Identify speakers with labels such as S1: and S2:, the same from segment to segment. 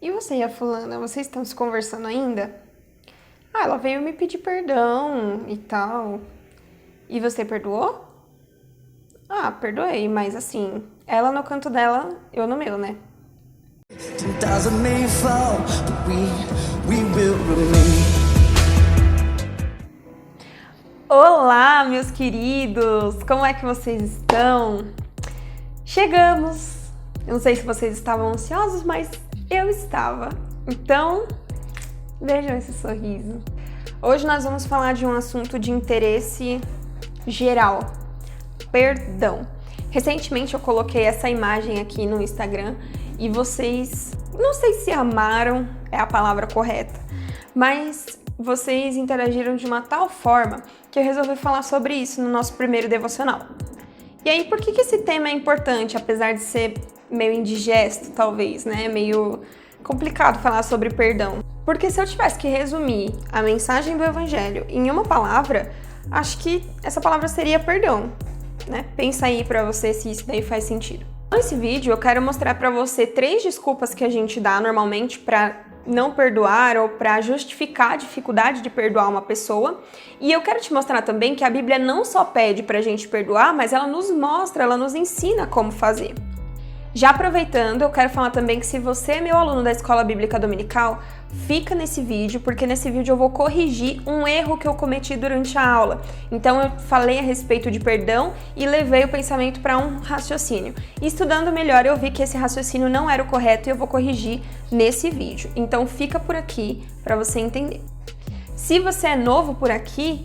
S1: E você e a fulana, vocês estão se conversando ainda? Ah, ela veio me pedir perdão e tal. E você perdoou? Ah, perdoei, mas assim, ela no canto dela, eu no meu, né?
S2: 10,000 may fall, but we will remain.
S1: Olá, meus queridos! Como é que vocês estão? Chegamos! Eu não sei se vocês estavam ansiosos, mas eu estava. Então, vejam esse sorriso. Hoje nós vamos falar de um assunto de interesse geral: perdão. Recentemente eu coloquei essa imagem aqui no Instagram e vocês, não sei se amaram, é a palavra correta, mas vocês interagiram de uma tal forma que eu resolvi falar sobre isso no nosso primeiro devocional. E aí, por que esse tema é importante, apesar de ser meio indigesto, talvez, né? Meio complicado falar sobre perdão. Porque se eu tivesse que resumir a mensagem do Evangelho em uma palavra, acho que essa palavra seria perdão, né? Pensa aí pra você se isso daí faz sentido. Nesse vídeo eu quero mostrar pra você 3 desculpas que a gente dá normalmente pra não perdoar ou para justificar a dificuldade de perdoar uma pessoa. E eu quero te mostrar também que a Bíblia não só pede pra gente perdoar, mas ela nos mostra, ela nos ensina como fazer. Já aproveitando, eu quero falar também que se você é meu aluno da Escola Bíblica Dominical, fica nesse vídeo, porque nesse vídeo eu vou corrigir um erro que eu cometi durante a aula. Então eu falei a respeito de perdão e levei o pensamento para um raciocínio. E estudando melhor eu vi que esse raciocínio não era o correto e eu vou corrigir nesse vídeo. Então fica por aqui para você entender. Se você é novo por aqui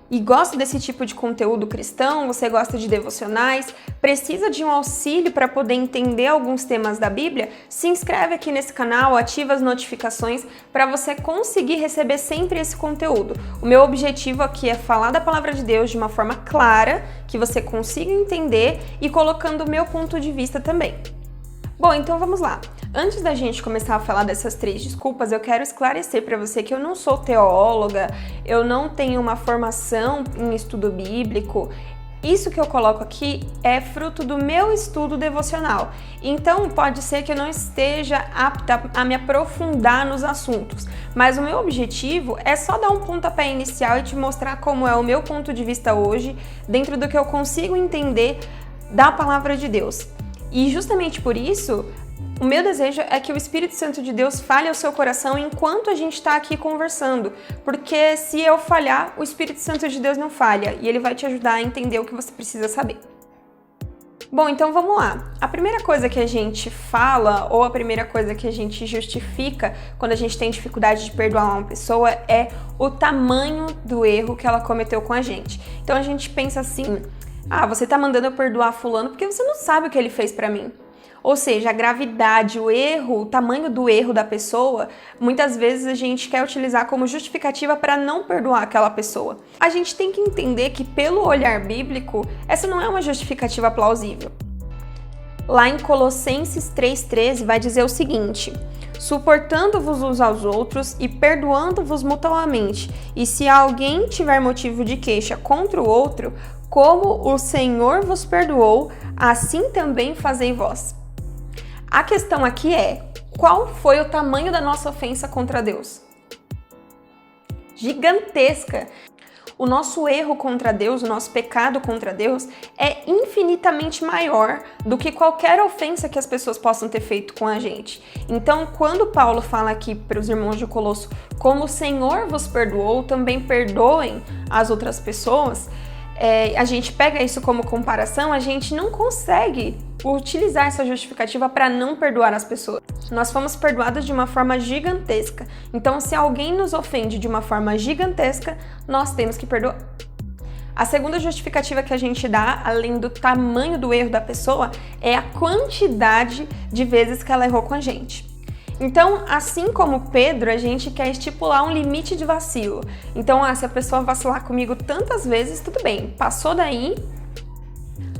S1: e gosta desse tipo de conteúdo cristão, você gosta de devocionais, precisa de um auxílio para poder entender alguns temas da Bíblia, se inscreve aqui nesse canal, ativa as notificações para você conseguir receber sempre esse conteúdo. O meu objetivo aqui é falar da palavra de Deus de uma forma clara, que você consiga entender e colocando o meu ponto de vista também. Bom, então vamos lá. Antes da gente começar a falar dessas 3 desculpas, eu quero esclarecer para você que eu não sou teóloga, eu não tenho uma formação em estudo bíblico. Isso que eu coloco aqui é fruto do meu estudo devocional. Então, pode ser que eu não esteja apta a me aprofundar nos assuntos, mas o meu objetivo é só dar um pontapé inicial e te mostrar como é o meu ponto de vista hoje, dentro do que eu consigo entender da palavra de Deus. E justamente por isso, o meu desejo é que o Espírito Santo de Deus fale ao seu coração enquanto a gente está aqui conversando, porque se eu falhar, o Espírito Santo de Deus não falha e ele vai te ajudar a entender o que você precisa saber. Bom, então vamos lá. A primeira coisa que a gente fala, ou a primeira coisa que a gente justifica quando a gente tem dificuldade de perdoar uma pessoa é o tamanho do erro que ela cometeu com a gente. Então a gente pensa assim: ah, você tá mandando eu perdoar fulano porque você não sabe o que ele fez pra mim. Ou seja, a gravidade, o erro, o tamanho do erro da pessoa, muitas vezes a gente quer utilizar como justificativa para não perdoar aquela pessoa. A gente tem que entender que, pelo olhar bíblico, essa não é uma justificativa plausível. Lá em Colossenses 3,13 vai dizer o seguinte: suportando-vos uns aos outros e perdoando-vos mutuamente, e se alguém tiver motivo de queixa contra o outro, como o Senhor vos perdoou, assim também fazei vós. A questão aqui é: qual foi o tamanho da nossa ofensa contra Deus? Gigantesca! O nosso erro contra Deus, o nosso pecado contra Deus é infinitamente maior do que qualquer ofensa que as pessoas possam ter feito com a gente. Então, quando Paulo fala aqui para os irmãos de Colosso, como o Senhor vos perdoou, também perdoem as outras pessoas, a gente pega isso como comparação, a gente não consegue utilizar essa justificativa para não perdoar as pessoas. Nós fomos perdoados de uma forma gigantesca. Então, se alguém nos ofende de uma forma gigantesca, nós temos que perdoar. A segunda justificativa que a gente dá, além do tamanho do erro da pessoa, é a quantidade de vezes que ela errou com a gente. Então, assim como Pedro, a gente quer estipular um limite de vacilo. Então, se a pessoa vacilar comigo tantas vezes, tudo bem, passou daí.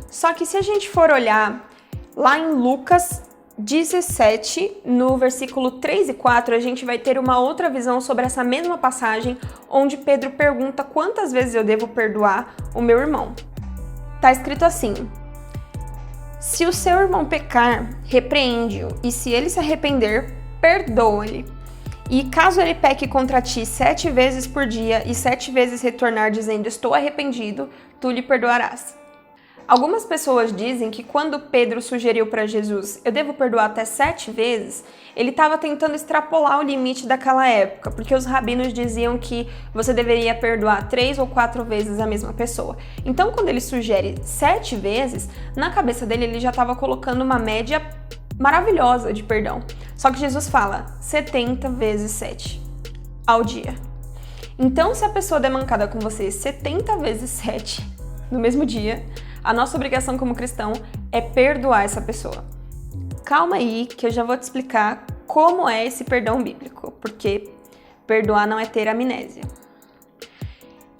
S1: Só que se a gente for olhar lá em Lucas 17, no versículo 3 e 4, a gente vai ter uma outra visão sobre essa mesma passagem, onde Pedro pergunta quantas vezes eu devo perdoar o meu irmão. Tá escrito assim: se o seu irmão pecar, repreende-o, e se ele se arrepender, perdoa-lhe. E caso ele peque contra ti 7 vezes por dia e 7 vezes retornar dizendo estou arrependido, tu lhe perdoarás. Algumas pessoas dizem que quando Pedro sugeriu para Jesus, eu devo perdoar até 7 vezes, ele estava tentando extrapolar o limite daquela época, porque os rabinos diziam que você deveria perdoar 3 ou 4 vezes a mesma pessoa. Então, quando ele sugere 7 vezes, na cabeça dele ele já estava colocando uma média maravilhosa de perdão. Só que Jesus fala 70 vezes 7 ao dia. Então, se a pessoa der mancada com você 70 vezes 7 no mesmo dia, a nossa obrigação como cristão é perdoar essa pessoa. Calma aí, que eu já vou te explicar como é esse perdão bíblico, porque perdoar não é ter amnésia.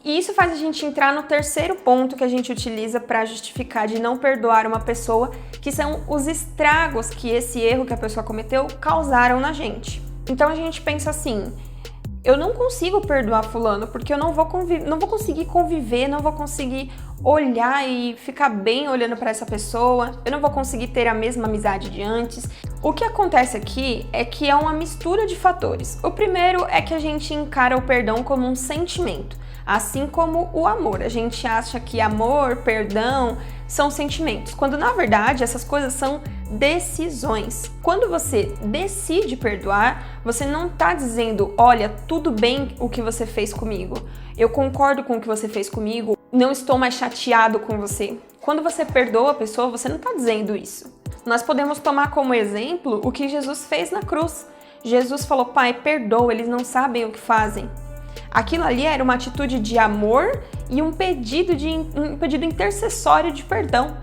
S1: E isso faz a gente entrar no terceiro ponto que a gente utiliza para justificar de não perdoar uma pessoa, que são os estragos que esse erro que a pessoa cometeu causaram na gente. Então a gente pensa assim, eu não consigo perdoar fulano porque eu não vou conseguir conviver, não vou conseguir olhar e ficar bem olhando para essa pessoa, eu não vou conseguir ter a mesma amizade de antes. O que acontece aqui é que é uma mistura de fatores. O primeiro é que a gente encara o perdão como um sentimento, assim como o amor. A gente acha que amor, perdão são sentimentos, quando na verdade essas coisas são decisões. Quando você decide perdoar, você não está dizendo, olha, tudo bem o que você fez comigo, eu concordo com o que você fez comigo, não estou mais chateado com você. Quando você perdoa a pessoa, você não está dizendo isso. Nós podemos tomar como exemplo o que Jesus fez na cruz. Jesus falou, Pai, perdoa, eles não sabem o que fazem. Aquilo ali era uma atitude de amor e um pedido intercessório de perdão.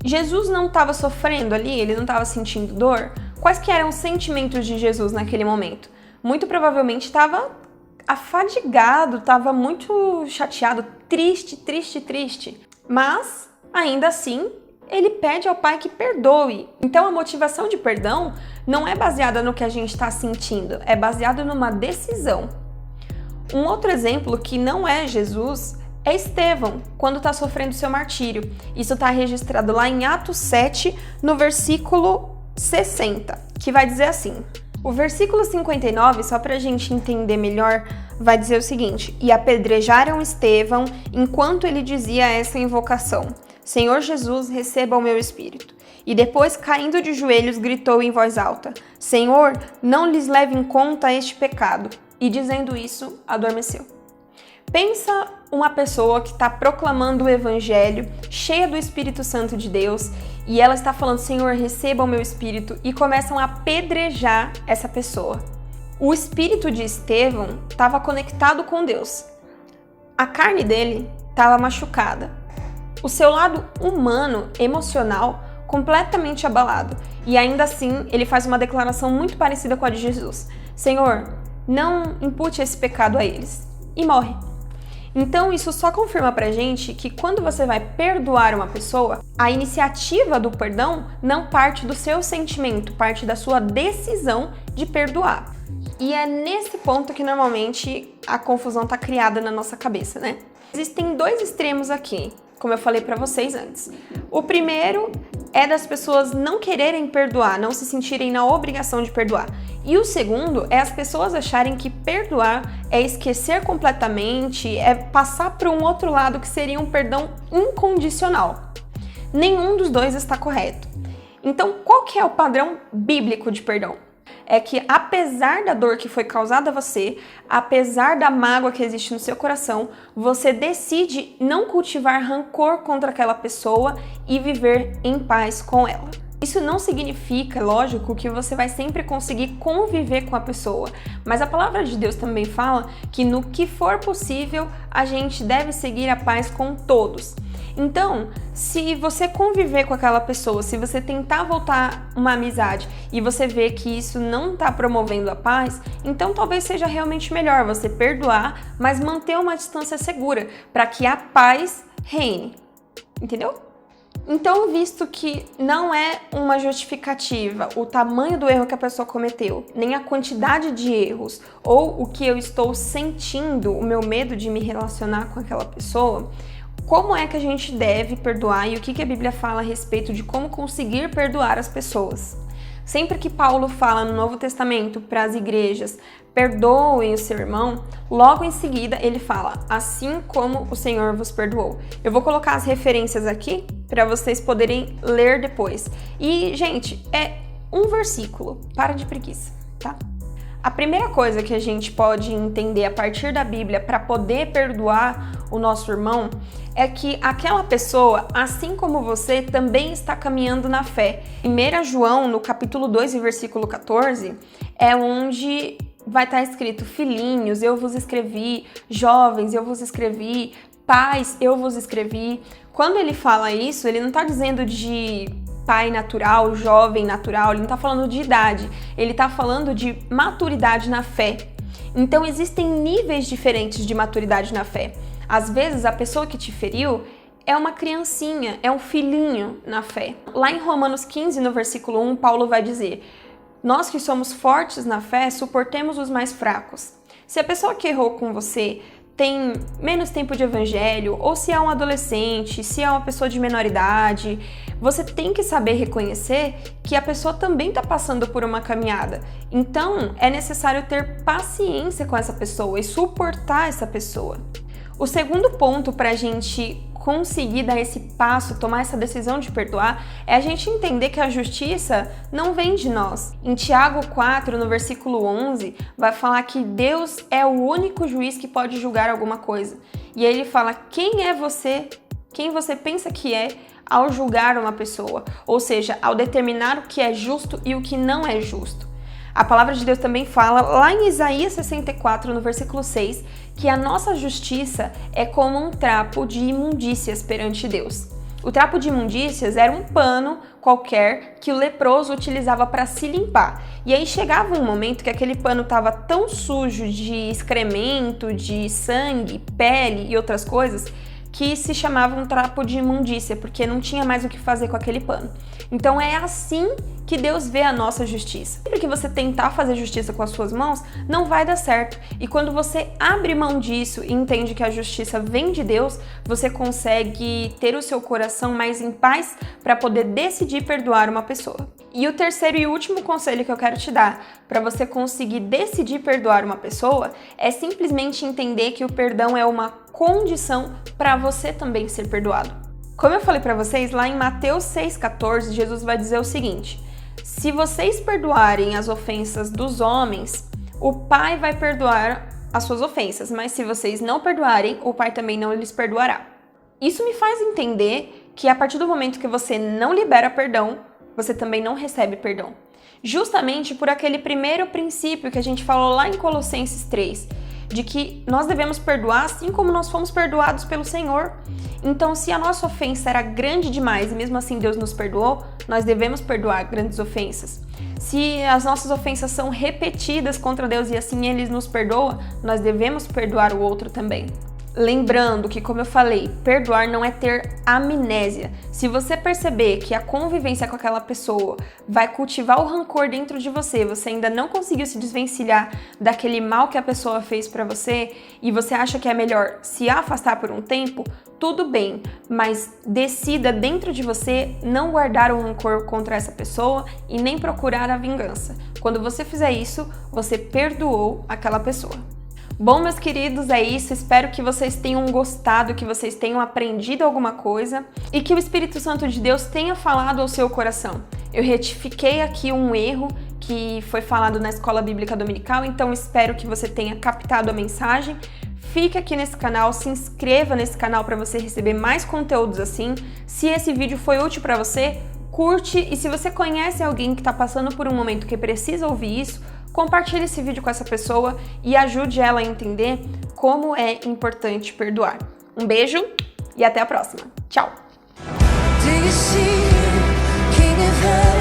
S1: Jesus não estava sofrendo ali, ele não estava sentindo dor. Quais que eram os sentimentos de Jesus naquele momento? Muito provavelmente estava afadigado, estava muito chateado, triste. Mas, ainda assim, ele pede ao Pai que perdoe. Então a motivação de perdão não é baseada no que a gente está sentindo, é baseada numa decisão. Um outro exemplo que não é Jesus é Estevão, quando está sofrendo seu martírio. Isso está registrado lá em Atos 7, no versículo 60, que vai dizer assim. O versículo 59, só para a gente entender melhor, vai dizer o seguinte: E apedrejaram Estevão enquanto ele dizia essa invocação: Senhor Jesus, receba o meu espírito. E depois, caindo de joelhos, gritou em voz alta: Senhor, não lhes leve em conta este pecado. E dizendo isso, adormeceu. Pensa uma pessoa que está proclamando o evangelho, cheia do Espírito Santo de Deus, e ela está falando, Senhor, receba o meu espírito, e começam a apedrejar essa pessoa. O espírito de Estevão estava conectado com Deus. A carne dele estava machucada. O seu lado humano, emocional, completamente abalado. E ainda assim, ele faz uma declaração muito parecida com a de Jesus. Senhor, não impute esse pecado a eles. E morre. Então, isso só confirma pra gente que quando você vai perdoar uma pessoa, a iniciativa do perdão não parte do seu sentimento, parte da sua decisão de perdoar. E é nesse ponto que normalmente a confusão tá criada na nossa cabeça, né? Existem dois extremos aqui, como eu falei pra vocês antes. O primeiro é das pessoas não quererem perdoar, não se sentirem na obrigação de perdoar. E o segundo é as pessoas acharem que perdoar é esquecer completamente, é passar para um outro lado que seria um perdão incondicional. Nenhum dos dois está correto. Então, qual que é o padrão bíblico de perdão? É que apesar da dor que foi causada a você, apesar da mágoa que existe no seu coração, você decide não cultivar rancor contra aquela pessoa e viver em paz com ela. Isso não significa, lógico, que você vai sempre conseguir conviver com a pessoa, mas a palavra de Deus também fala que no que for possível, a gente deve seguir a paz com todos. Então, se você conviver com aquela pessoa, se você tentar voltar uma amizade e você vê que isso não está promovendo a paz, então talvez seja realmente melhor você perdoar, mas manter uma distância segura, para que a paz reine. Entendeu? Então, visto que não é uma justificativa o tamanho do erro que a pessoa cometeu, nem a quantidade de erros, ou o que eu estou sentindo, o meu medo de me relacionar com aquela pessoa, como é que a gente deve perdoar e o que a Bíblia fala a respeito de como conseguir perdoar as pessoas? Sempre que Paulo fala no Novo Testamento para as igrejas, perdoem o seu irmão, logo em seguida ele fala, assim como o Senhor vos perdoou. Eu vou colocar as referências aqui para vocês poderem ler depois. E, gente, é um versículo, para de preguiça, tá? A primeira coisa que a gente pode entender a partir da Bíblia para poder perdoar o nosso irmão é que aquela pessoa, assim como você, também está caminhando na fé. 1 João, no capítulo 2, versículo 14, é onde vai estar escrito: filhinhos, eu vos escrevi, jovens, eu vos escrevi, pais, eu vos escrevi. Quando ele fala isso, ele não está dizendo de pai natural, jovem natural, ele não está falando de idade, ele está falando de maturidade na fé. Então existem níveis diferentes de maturidade na fé. Às vezes a pessoa que te feriu é uma criancinha, é um filhinho na fé. Lá em Romanos 15, no versículo 1, Paulo vai dizer: nós que somos fortes na fé, suportemos os mais fracos. Se a pessoa que errou com você tem menos tempo de evangelho, ou se é um adolescente, se é uma pessoa de menor idade, você tem que saber reconhecer que a pessoa também está passando por uma caminhada. Então, é necessário ter paciência com essa pessoa e suportar essa pessoa. O segundo ponto para a gente conseguir dar esse passo, tomar essa decisão de perdoar, é a gente entender que a justiça não vem de nós. Em Tiago 4, no versículo 11, vai falar que Deus é o único juiz que pode julgar alguma coisa. E aí ele fala: quem é você? Quem você pensa que é ao julgar uma pessoa? Ou seja, ao determinar o que é justo e o que não é justo. A palavra de Deus também fala, lá em Isaías 64, no versículo 6, que a nossa justiça é como um trapo de imundícias perante Deus. O trapo de imundícias era um pano qualquer que o leproso utilizava para se limpar. E aí chegava um momento que aquele pano estava tão sujo de excremento, de sangue, pele e outras coisas, que se chamava um trapo de imundícia, porque não tinha mais o que fazer com aquele pano. Então é assim que Deus vê a nossa justiça. Sempre que você tentar fazer justiça com as suas mãos, não vai dar certo. E quando você abre mão disso e entende que a justiça vem de Deus, você consegue ter o seu coração mais em paz para poder decidir perdoar uma pessoa. E o terceiro e último conselho que eu quero te dar para você conseguir decidir perdoar uma pessoa é simplesmente entender que o perdão é uma condição para você também ser perdoado. Como eu falei para vocês, lá em Mateus 6,14, Jesus vai dizer o seguinte: se vocês perdoarem as ofensas dos homens, o Pai vai perdoar as suas ofensas, mas se vocês não perdoarem, o Pai também não lhes perdoará. Isso me faz entender que a partir do momento que você não libera perdão, você também não recebe perdão. Justamente por aquele primeiro princípio que a gente falou lá em Colossenses 3, de que nós devemos perdoar assim como nós fomos perdoados pelo Senhor. Então, se a nossa ofensa era grande demais e mesmo assim Deus nos perdoou, nós devemos perdoar grandes ofensas. Se as nossas ofensas são repetidas contra Deus e assim Ele nos perdoa, nós devemos perdoar o outro também. Lembrando que, como eu falei, perdoar não é ter amnésia. Se você perceber que a convivência com aquela pessoa vai cultivar o rancor dentro de você, você ainda não conseguiu se desvencilhar daquele mal que a pessoa fez pra você e você acha que é melhor se afastar por um tempo, tudo bem, mas decida dentro de você não guardar o rancor contra essa pessoa e nem procurar a vingança. Quando você fizer isso, você perdoou aquela pessoa. Bom, meus queridos, é isso. Espero que vocês tenham gostado, que vocês tenham aprendido alguma coisa e que o Espírito Santo de Deus tenha falado ao seu coração. Eu retifiquei aqui um erro que foi falado na Escola Bíblica Dominical, então espero que você tenha captado a mensagem. Fique aqui nesse canal, se inscreva nesse canal para você receber mais conteúdos assim. Se esse vídeo foi útil para você, curte, e se você conhece alguém que está passando por um momento que precisa ouvir isso, compartilhe esse vídeo com essa pessoa e ajude ela a entender como é importante perdoar. Um beijo e até a próxima. Tchau!
S2: Do you see, King of Heaven?